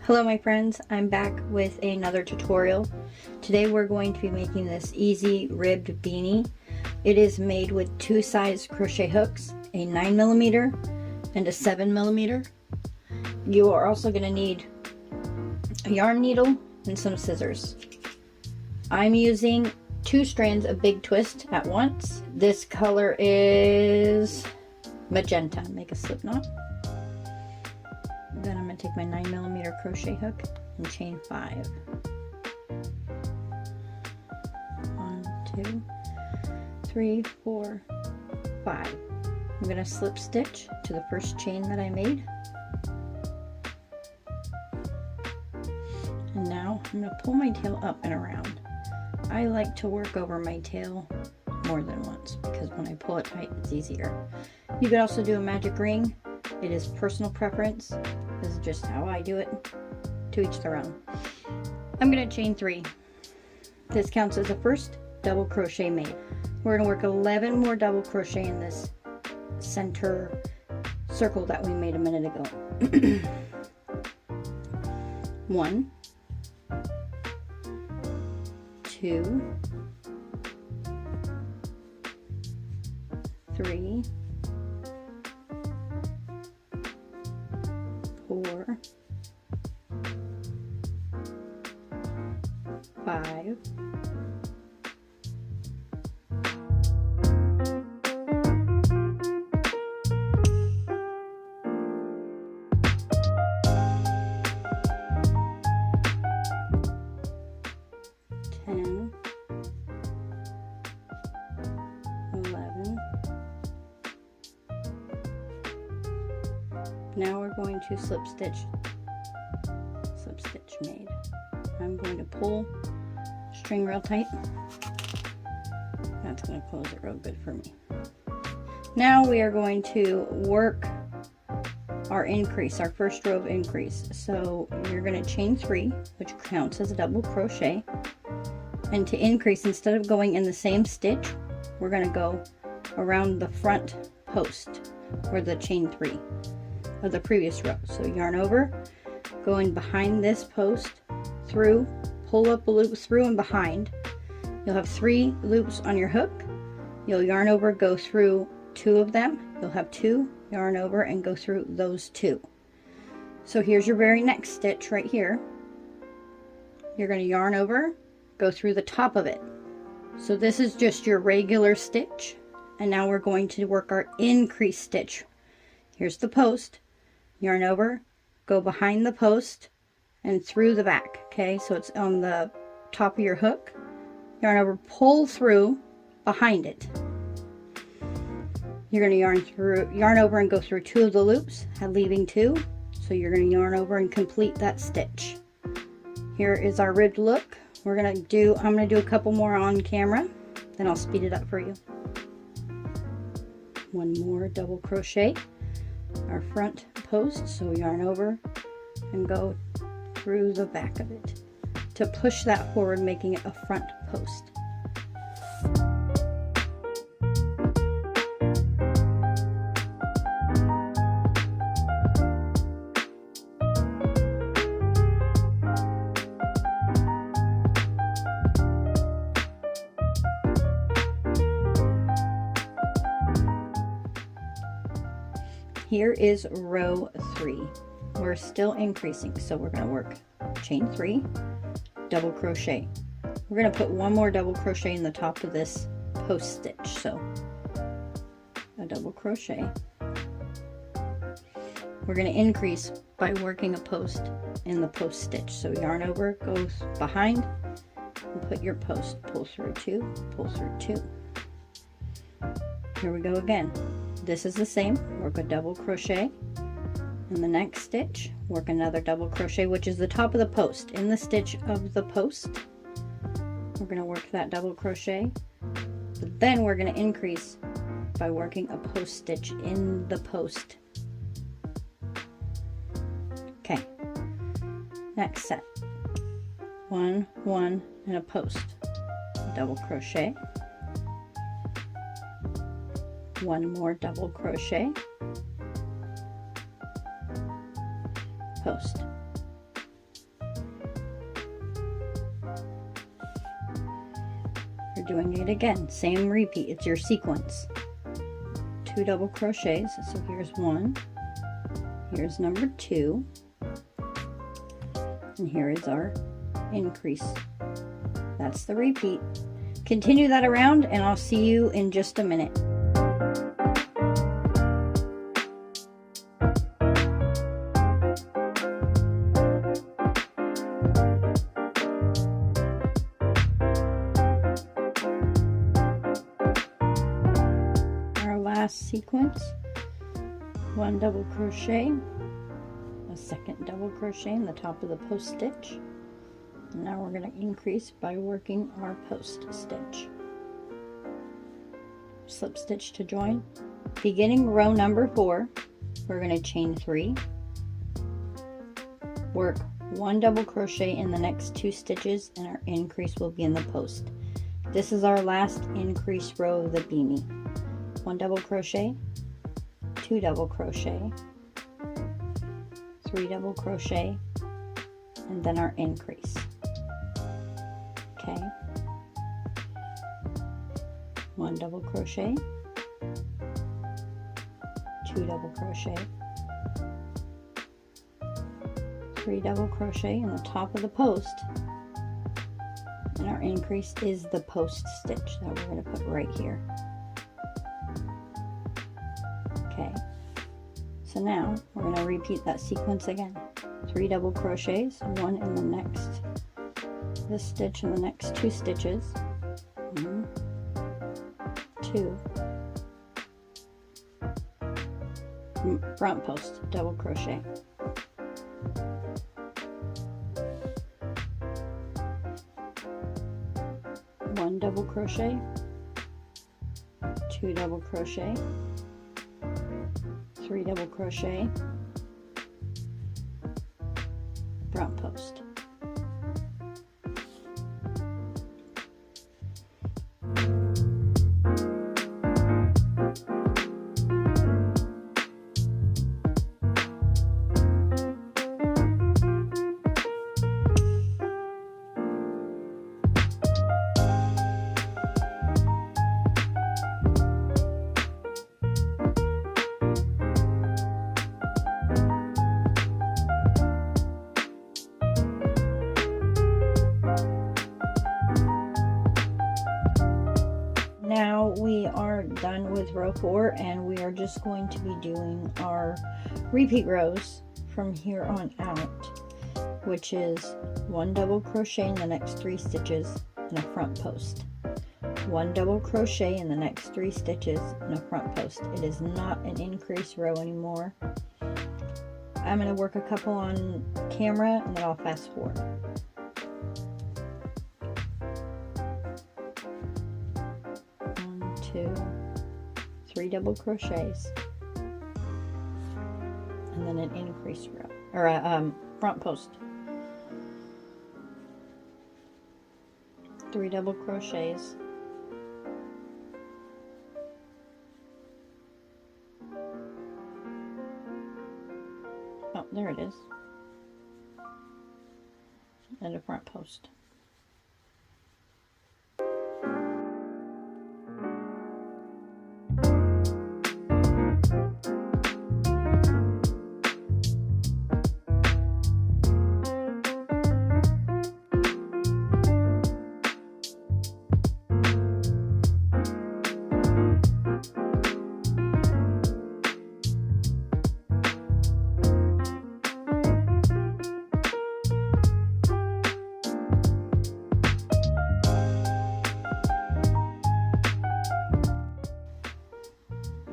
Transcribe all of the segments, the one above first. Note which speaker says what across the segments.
Speaker 1: Hello my friends, I'm back with another tutorial. Today we're going to be making this easy ribbed beanie. It is made with two size crochet hooks, a 9mm and a 7mm. You are also going to need a yarn needle and some scissors. I'm using 2 strands of big twist at once. This color is magenta. Make a slip knot. Then I'm going to take my 9mm crochet hook and chain 5. 1, 2, 3, 4, 5. I'm going to slip stitch to the first chain that I made. And now I'm going to pull my tail up and around. I like to work over my tail more than once because when I pull it tight it's easier. You could also do a magic ring. It is personal preference. This is just how I do it. To each their own. I'm going to chain 3. This counts as the first double crochet made. We're going to work 11 more double crochet in this center circle that we made a minute ago. 1, 2, 3, 4, 5, 10, 11. Now we're going to slip stitch made. I'm going to pull string real tight. That's going to close it real good for me. Now we are going to work our increase, our first row of increase. So you're going to chain 3, which counts as a double crochet. And to increase, instead of going in the same stitch, we're going to go around the front post or the chain 3 of the previous row. So yarn over, go in behind this post, through, pull up a loop through and behind. You'll have 3 loops on your hook. You'll yarn over, go through 2 of them. You'll have 2, yarn over and go through those 2. So here's your very next stitch right here. You're going to yarn over, go through the top of it. So this is just your regular stitch, and now we're going to work our increase stitch. Here's the post, yarn over, go behind the post and through the back. Okay, so it's on the top of your hook, yarn over, pull through behind it. You're going to yarn over and go through 2 of the loops, leaving 2. So you're going to yarn over and complete that stitch. Here is our ribbed look. I'm going to do a couple more on camera, then I'll speed it up for you. 1 more double crochet, our front post, so yarn over and go through the back of it to push that forward, making it a front post. Here is row 3. We're still increasing, so we're going to work chain 3, double crochet. We're going to put 1 more double crochet in the top of this post stitch. So a double crochet. We're going to increase by working a post in the post stitch. So yarn over, goes behind, and put your post, pull through 2, pull through 2. Here we go again. This is the same. Work a double crochet in the next stitch, work another double crochet, which is the top of the post. In the stitch of the post, we're going to work that double crochet, but then we're going to increase by working a post stitch in the post. Okay, next set. 1, 1, and a post. Double crochet, 1 more double crochet, post, doing it again. Same repeat. It's your sequence. 2 double crochets. So here's 1. Here's number 2. And here is our increase. That's the repeat. Continue that around and I'll see you in just a minute. Our last sequence, 1 double crochet, a second double crochet in the top of the post stitch. And now we're going to increase by working our post stitch. Slip stitch to join. Beginning row number 4, we're going to chain 3, work 1 double crochet in the next 2 stitches, and our increase will be in the post. This is our last increase row of the beanie. 1 double crochet, 2 double crochet, 3 double crochet, and then our increase. Okay, 1 double crochet, 2 double crochet, 3 double crochet in the top of the post, and our increase is the post stitch that we're going to put right here. Okay, so now we're going to repeat that sequence again. 3 double crochets, 1 in the next, this stitch in the next 2 stitches, 1, 2, front post double crochet, 1 double crochet, 2 double crochet, 3 double crochet, front post. Now we are done with row 4 and we are just going to be doing our repeat rows from here on out, which is 1 double crochet in the next 3 stitches and a front post, 1 double crochet in the next 3 stitches and a front post. It is not an increase row anymore. I'm going to work a couple on camera and then I'll fast forward. 2, 3 double crochets, and then an increase row, or a front post, 3 double crochets, oh, there it is, and a front post.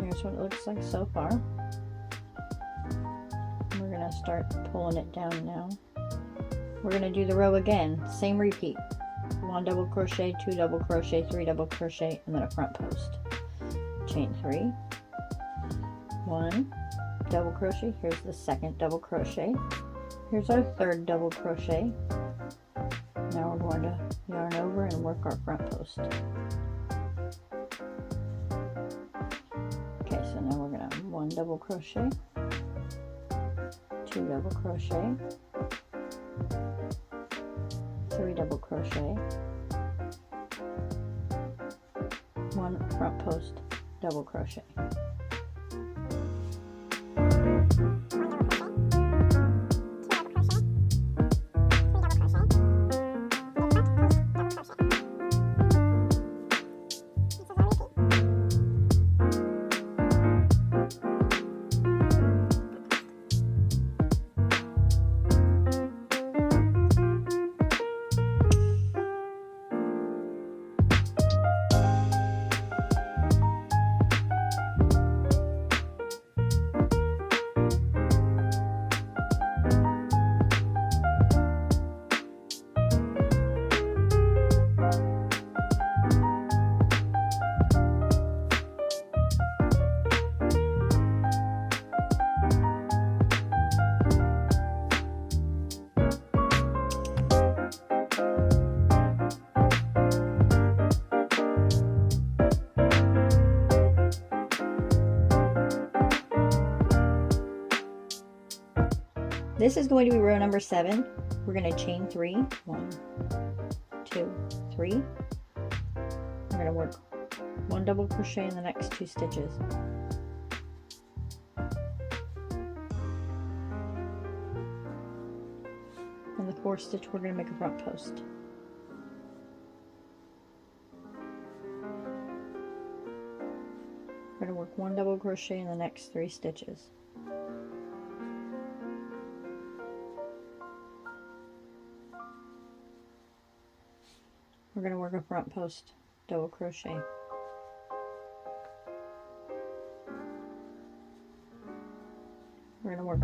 Speaker 1: Here's what it looks like so far. We're going to start pulling it down now. We're going to do the row again, same repeat. 1 double crochet, 2 double crochet, 3 double crochet, and then a front post. Chain 3, 1 double crochet, here's the second double crochet, here's our third double crochet. Now we're going to yarn over and work our front post. Okay, so now we're going to 1 double crochet, 2 double crochet, 3 double crochet, 1 front post double crochet. This is going to be row number 7. We're going to chain 3. 1, 2, 3. We're going to work 1 double crochet in the next 2 stitches. In the 4th stitch, we're going to make a front post. We're going to work 1 double crochet in the next 3 stitches. We're going to work a front post double crochet. We're going to work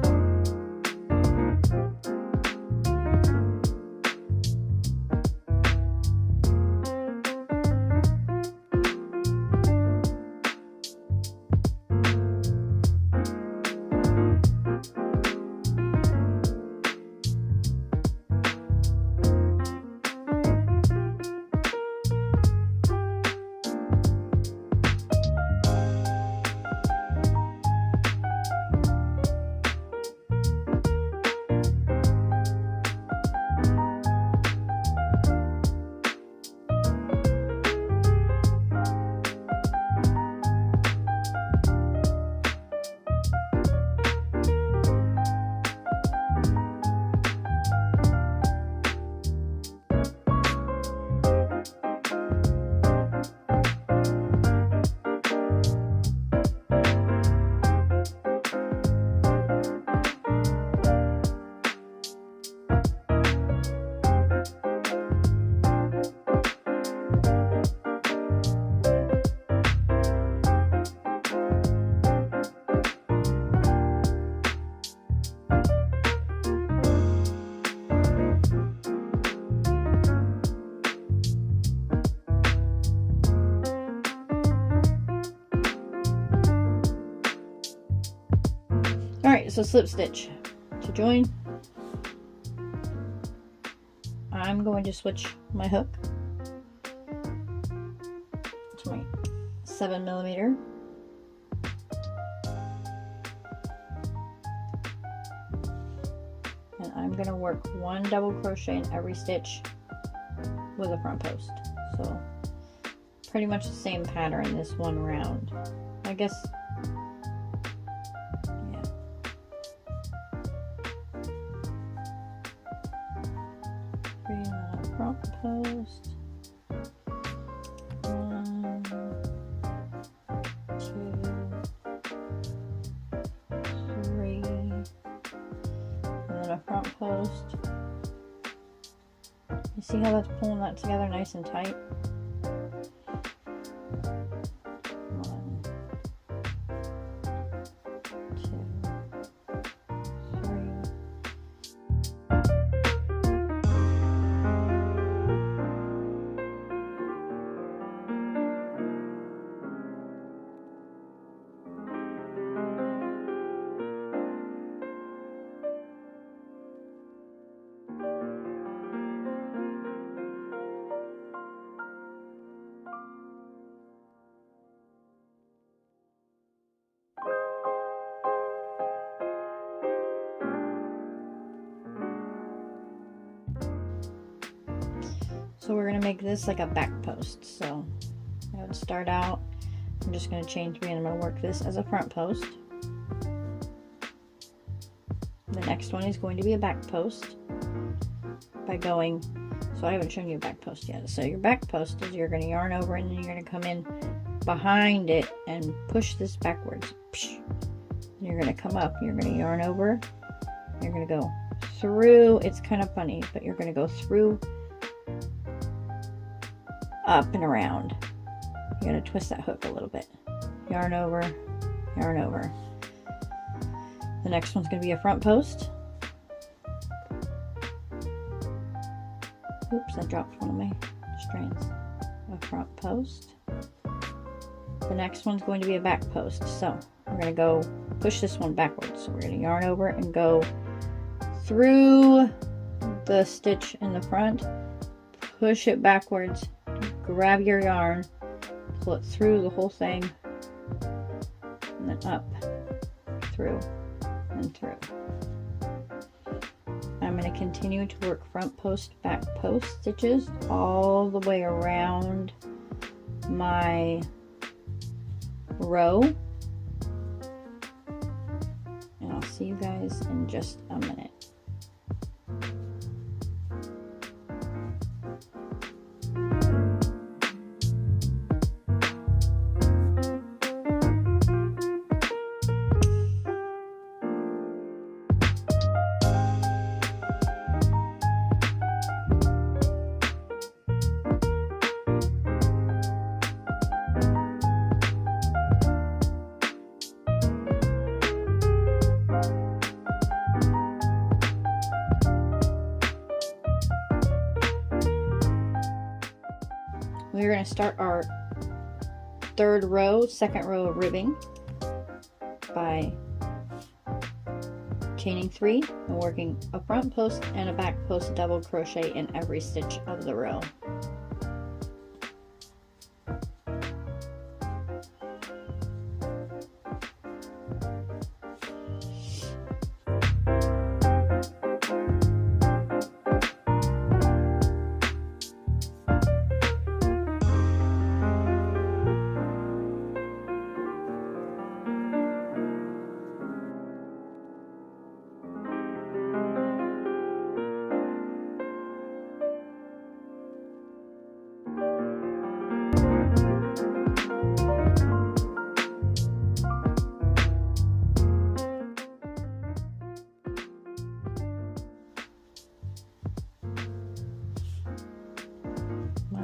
Speaker 1: Alright, so slip stitch. To join, I'm going to switch my hook to my 7mm. And I'm going to work 1 double crochet in every stitch with a front post. So pretty much the same pattern this one round. I guess, yeah. 3 on a front post. 1, 2, 3, and then a front post. You see how that's pulling that together nice and tight? 1, 2, 3. So we're going to make this like a back post. So I would start out, I'm just going to chain 3 and I'm going to work this as a front post. The next one is going to be a back post by going, so I haven't shown you a back post yet. So your back post is you're going to yarn over and then you're going to come in behind it and push this backwards. And you're going to come up, you're going to yarn over, you're going to go through. It's kind of funny, but you're going to go through, up and around. You're going to twist that hook a little bit. Yarn over, yarn over. The next one's going to be a front post. Oops, I dropped one of my strands. A front post. The next one's going to be a back post. So we're going to go push this one backwards. So we're going to yarn over and go through the stitch in the front, push it backwards, grab your yarn, pull it through the whole thing, and then up, through, and through. I'm going to continue to work front post, back post stitches all the way around my row. And I'll see you guys in just a minute. We're going to start our third row, second row of ribbing by chaining 3 and working a front post and a back post double crochet in every stitch of the row.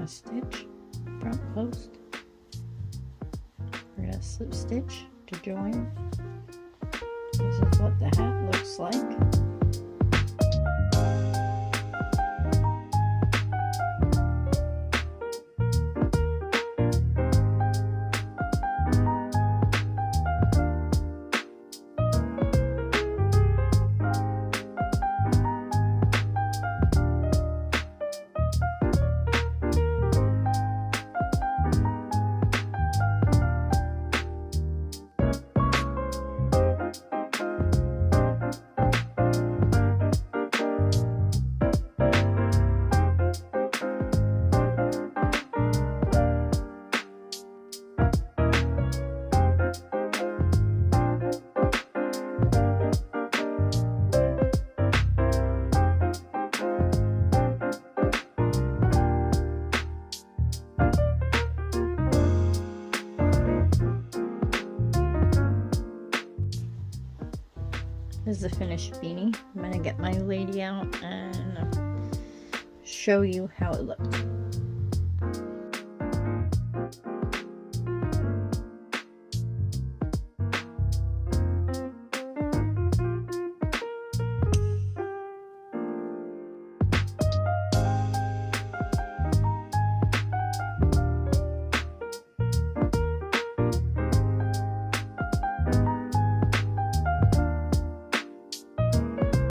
Speaker 1: Stitch, front post. We're going to slip stitch to join. This is what the hat looks like. This is the finished beanie. I'm going to get my lady out and show you how it looks.